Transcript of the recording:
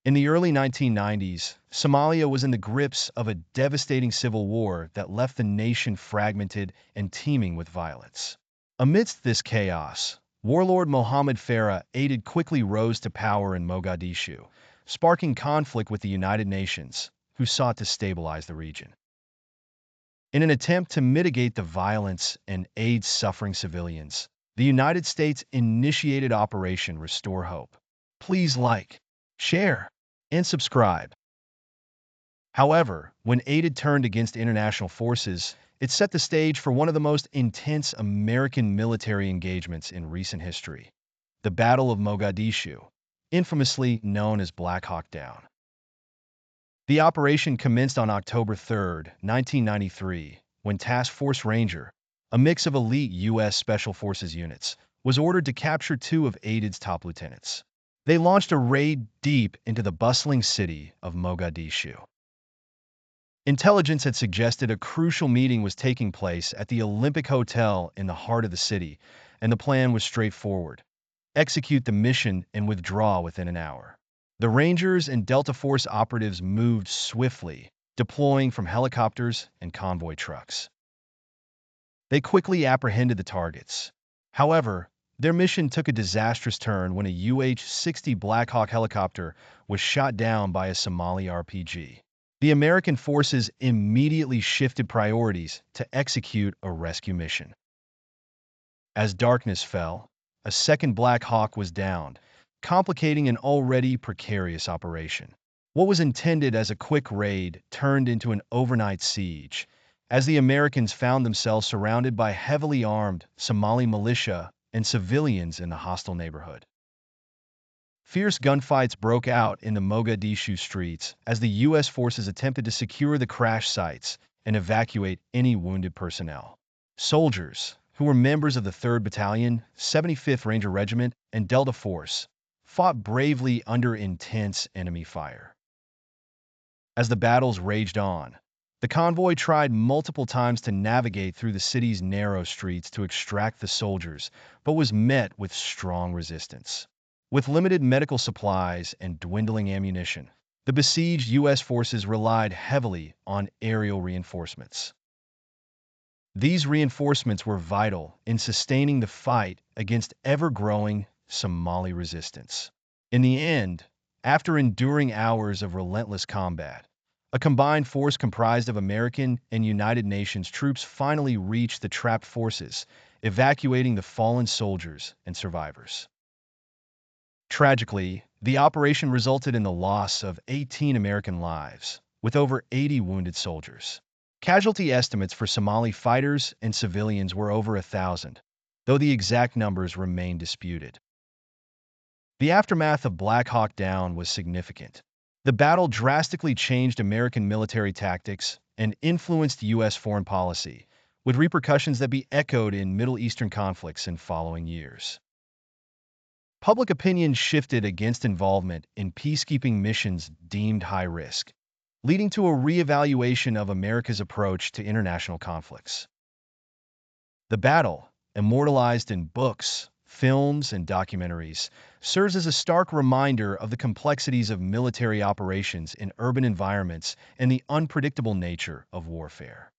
In the early 1990s, Somalia was in the grips of a devastating civil war that left the nation fragmented and teeming with violence. Amidst this chaos, warlord Mohammed Farah Aidid quickly rose to power in Mogadishu, sparking conflict with the United Nations, who sought to stabilize the region. In an attempt to mitigate the violence and aid suffering civilians, the United States initiated Operation Restore Hope. Please like, share, and subscribe. However, when Aidid turned against international forces, it set the stage for one of the most intense American military engagements in recent history, the Battle of Mogadishu, infamously known as Black Hawk Down. The operation commenced on October 3, 1993, when Task Force Ranger, a mix of elite U.S. Special Forces units, was ordered to capture two of Aidid's top lieutenants. They launched a raid deep into the bustling city of Mogadishu. Intelligence had suggested a crucial meeting was taking place at the Olympic Hotel in the heart of the city, and the plan was straightforward: execute the mission and withdraw within an hour. The Rangers and Delta Force operatives moved swiftly, deploying from helicopters and convoy trucks. They quickly apprehended the targets. However, their mission took a disastrous turn when a UH-60 Black Hawk helicopter was shot down by a Somali RPG. The American forces immediately shifted priorities to execute a rescue mission. As darkness fell, a second Black Hawk was downed, complicating an already precarious operation. What was intended as a quick raid turned into an overnight siege, as the Americans found themselves surrounded by heavily armed Somali militia and civilians in the hostile neighborhood. Fierce gunfights broke out in the Mogadishu streets as the U.S. forces attempted to secure the crash sites and evacuate any wounded personnel. Soldiers, who were members of the 3rd Battalion, 75th Ranger Regiment, and Delta Force, fought bravely under intense enemy fire. As the battles raged on, the convoy tried multiple times to navigate through the city's narrow streets to extract the soldiers, but was met with strong resistance. With limited medical supplies and dwindling ammunition, the besieged U.S. forces relied heavily on aerial reinforcements. These reinforcements were vital in sustaining the fight against ever-growing Somali resistance. In the end, after enduring hours of relentless combat, a combined force comprised of American and United Nations troops finally reached the trapped forces, evacuating the fallen soldiers and survivors. Tragically, the operation resulted in the loss of 18 American lives, with over 80 wounded soldiers. Casualty estimates for Somali fighters and civilians were over 1,000, though the exact numbers remain disputed. The aftermath of Black Hawk Down was significant. The battle drastically changed American military tactics and influenced U.S. foreign policy, with repercussions that be echoed in Middle Eastern conflicts in following years. Public opinion shifted against involvement in peacekeeping missions deemed high risk, leading to a reevaluation of America's approach to international conflicts. The battle, immortalized in books, films, and documentaries, serves as a stark reminder of the complexities of military operations in urban environments and the unpredictable nature of warfare.